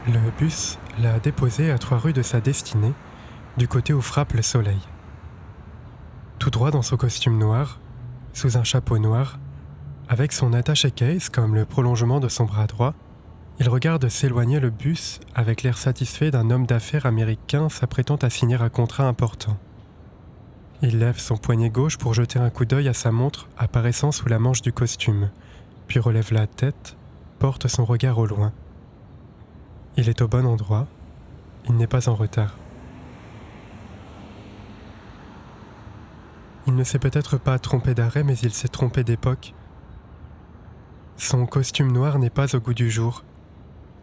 Le bus l'a déposé à 3 rues de sa destinée, du côté où frappe le soleil. Tout droit dans son costume noir, sous un chapeau noir, avec son attaché-case comme le prolongement de son bras droit, il regarde s'éloigner le bus avec l'air satisfait d'un homme d'affaires américain s'apprêtant à signer un contrat important. Il lève son poignet gauche pour jeter un coup d'œil à sa montre apparaissant sous la manche du costume, puis relève la tête, porte son regard au loin. Il est au bon endroit, il n'est pas en retard. Il ne s'est peut-être pas trompé d'arrêt, mais il s'est trompé d'époque. Son costume noir n'est pas au goût du jour.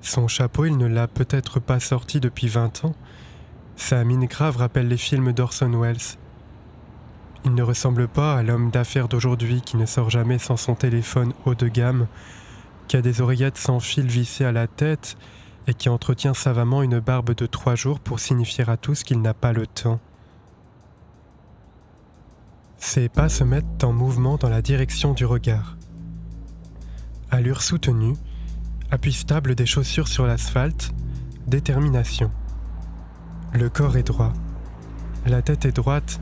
Son chapeau, il ne l'a peut-être pas sorti depuis 20 ans. Sa mine grave rappelle les films d'Orson Welles. Il ne ressemble pas à l'homme d'affaires d'aujourd'hui qui ne sort jamais sans son téléphone haut de gamme, qui a des oreillettes sans fil vissées à la tête et qui entretient savamment une barbe de 3 jours pour signifier à tous qu'il n'a pas le temps. Ses pas se mettent en mouvement dans la direction du regard. Allure soutenue, appui stable des chaussures sur l'asphalte, détermination. Le corps est droit, la tête est droite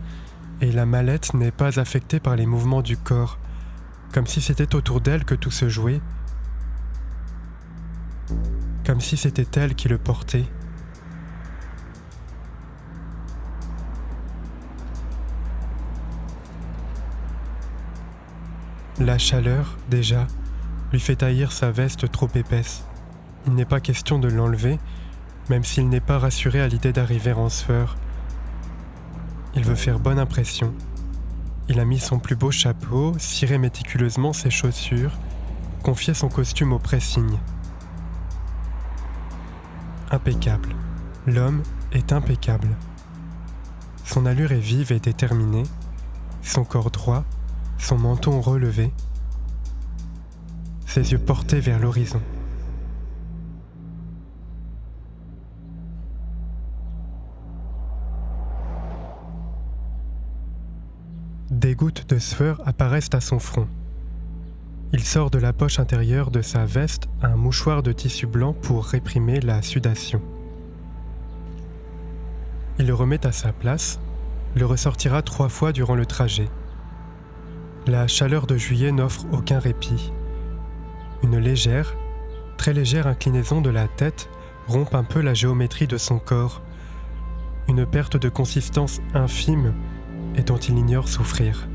et la mallette n'est pas affectée par les mouvements du corps, comme si c'était autour d'elle que tout se jouait, comme si c'était elle qui le portait. La chaleur, déjà, lui fait haïr sa veste trop épaisse. Il n'est pas question de l'enlever, même s'il n'est pas rassuré à l'idée d'arriver en sueur. Il veut faire bonne impression. Il a mis son plus beau chapeau, ciré méticuleusement ses chaussures, confié son costume au pressing. Impeccable. L'homme est impeccable. Son allure est vive et déterminée, son corps droit, son menton relevé, ses yeux portés vers l'horizon. Des gouttes de sueur apparaissent à son front. Il sort de la poche intérieure de sa veste un mouchoir de tissu blanc pour réprimer la sudation. Il le remet à sa place, le ressortira 3 fois durant le trajet. La chaleur de juillet n'offre aucun répit. Une légère, très légère inclinaison de la tête rompt un peu la géométrie de son corps. Une perte de consistance infime et dont il ignore souffrir.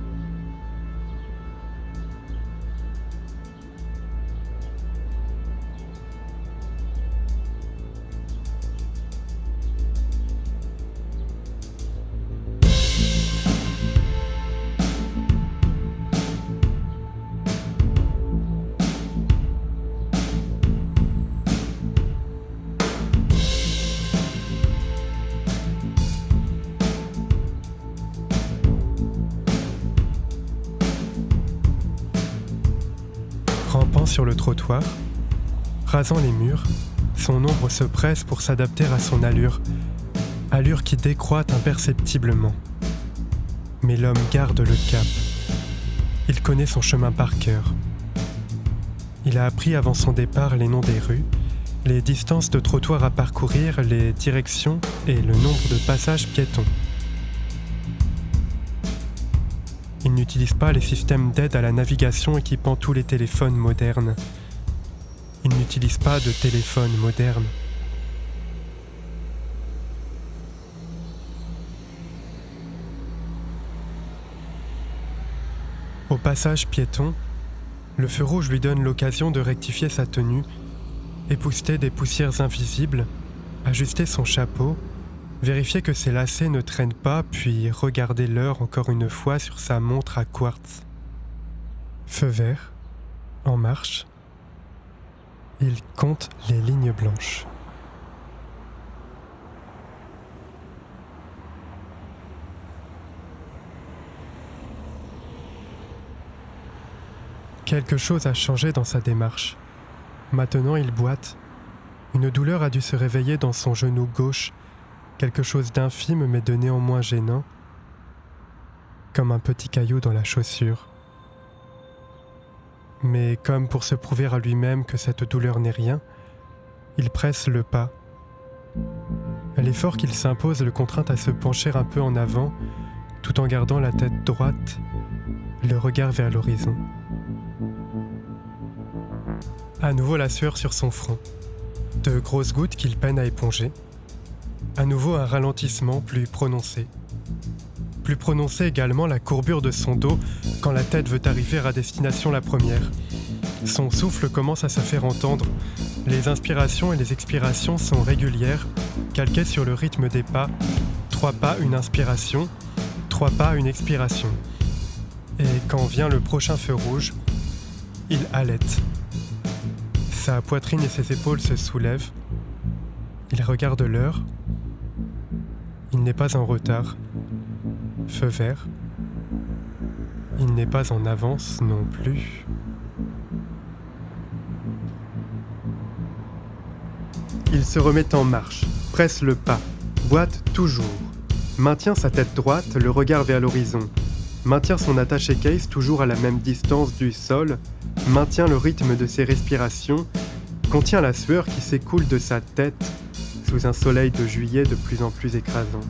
Rampant sur le trottoir, rasant les murs, son ombre se presse pour s'adapter à son allure qui décroît imperceptiblement. Mais l'homme garde le cap. Il connaît son chemin par cœur. Il a appris avant son départ les noms des rues, les distances de trottoir à parcourir, les directions et le nombre de passages piétons. Il n'utilise pas les systèmes d'aide à la navigation équipant tous les téléphones modernes. Il n'utilise pas de téléphone moderne. Au passage piéton, le feu rouge lui donne l'occasion de rectifier sa tenue, épousseter des poussières invisibles, ajuster son chapeau, vérifier que ses lacets ne traînent pas, puis regarder l'heure encore une fois sur sa montre à quartz. Feu vert, en marche, il compte les lignes blanches. Quelque chose a changé dans sa démarche. Maintenant, il boite. Une douleur a dû se réveiller dans son genou gauche, quelque chose d'infime mais de néanmoins gênant, comme un petit caillou dans la chaussure. Mais comme pour se prouver à lui-même que cette douleur n'est rien, il presse le pas, L'effort qu'il s'impose le contraint à se pencher un peu en avant, tout en gardant la tête droite, le regard vers l'horizon. À nouveau la sueur sur son front, de grosses gouttes qu'il peine à éponger. À nouveau un ralentissement plus prononcé. Plus prononcée également la courbure de son dos quand la tête veut arriver à destination la première. Son souffle commence à se faire entendre. Les inspirations et les expirations sont régulières, calquées sur le rythme des pas. 3 pas, une inspiration, 3 pas, une expiration. Et quand vient le prochain feu rouge, il halète. Sa poitrine et ses épaules se soulèvent. Il regarde l'heure. Il n'est pas en retard. Feu vert. Il n'est pas en avance non plus. Il se remet en marche, presse le pas, boite toujours, maintient sa tête droite, le regard vers l'horizon, maintient son attaché case toujours à la même distance du sol, maintient le rythme de ses respirations, contient la sueur qui s'écoule de sa tête sous un soleil de juillet de plus en plus écrasant.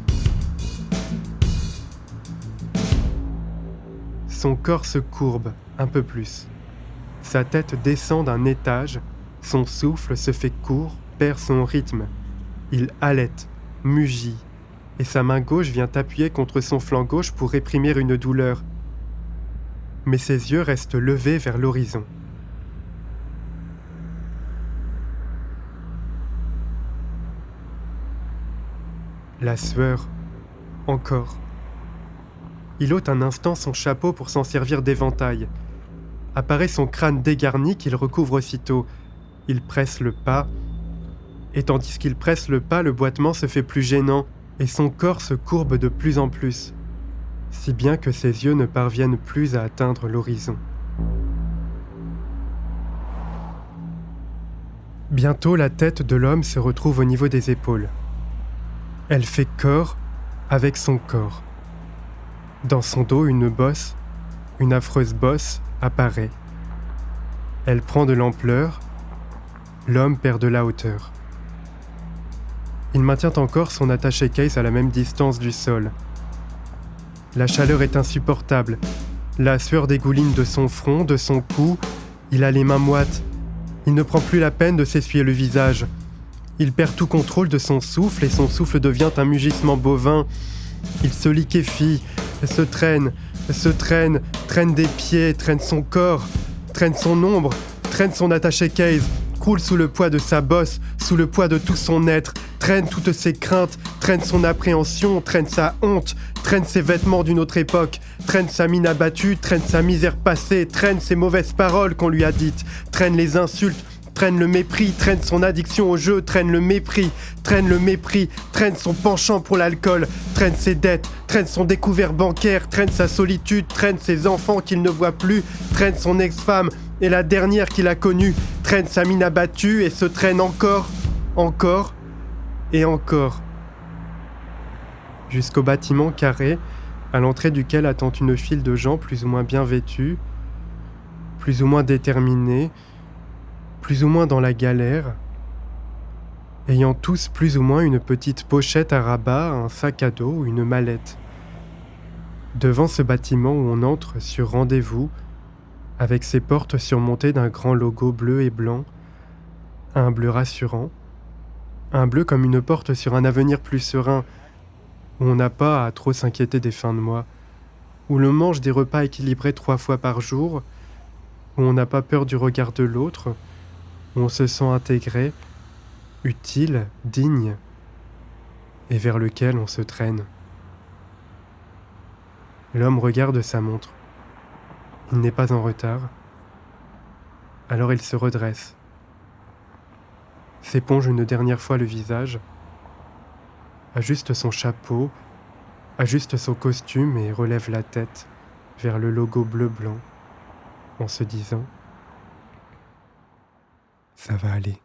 Son corps se courbe un peu plus. Sa tête descend d'un étage, son souffle se fait court, perd son rythme. Il halète, mugit, et sa main gauche vient appuyer contre son flanc gauche pour réprimer une douleur. Mais ses yeux restent levés vers l'horizon. La sueur, encore. Il ôte un instant son chapeau pour s'en servir d'éventail. Apparaît son crâne dégarni qu'il recouvre aussitôt. Il presse le pas, et tandis qu'il presse le pas, le boitement se fait plus gênant, et son corps se courbe de plus en plus, si bien que ses yeux ne parviennent plus à atteindre l'horizon. Bientôt, la tête de l'homme se retrouve au niveau des épaules. Elle fait corps avec son corps. Dans son dos, une bosse, une affreuse bosse, apparaît. Elle prend de l'ampleur, l'homme perd de la hauteur. Il maintient encore son attaché case à la même distance du sol. La chaleur est insupportable. La sueur dégouline de son front, de son cou. Il a les mains moites. Il ne prend plus la peine de s'essuyer le visage. Il perd tout contrôle de son souffle et son souffle devient un mugissement bovin. Il se liquéfie, se traîne des pieds, traîne son corps, traîne son ombre, traîne son attaché case, croule sous le poids de sa bosse, sous le poids de tout son être, traîne toutes ses craintes, traîne son appréhension, traîne sa honte, traîne ses vêtements d'une autre époque, traîne sa mine abattue, traîne sa misère passée, traîne ses mauvaises paroles qu'on lui a dites, traîne les insultes, traîne le mépris, traîne son addiction au jeu, traîne le mépris, traîne son penchant pour l'alcool, traîne ses dettes, traîne son découvert bancaire, traîne sa solitude, traîne ses enfants qu'il ne voit plus, traîne son ex-femme et la dernière qu'il a connue, traîne sa mine abattue et se traîne encore et encore. Jusqu'au bâtiment carré, à l'entrée duquel attend une file de gens plus ou moins bien vêtus, plus ou moins déterminés, plus ou moins dans la galère, ayant tous plus ou moins une petite pochette à rabat, un sac à dos ou une mallette. Devant ce bâtiment où on entre sur rendez-vous, avec ses portes surmontées d'un grand logo bleu et blanc, un bleu rassurant, un bleu comme une porte sur un avenir plus serein, où on n'a pas à trop s'inquiéter des fins de mois, où l'on mange des repas équilibrés 3 fois par jour, où on n'a pas peur du regard de l'autre, où on se sent intégré, utile, digne, et vers lequel on se traîne. L'homme regarde sa montre. Il n'est pas en retard. Alors il se redresse, s'éponge une dernière fois le visage, ajuste son chapeau, ajuste son costume et relève la tête vers le logo bleu-blanc en se disant « Ça va aller ».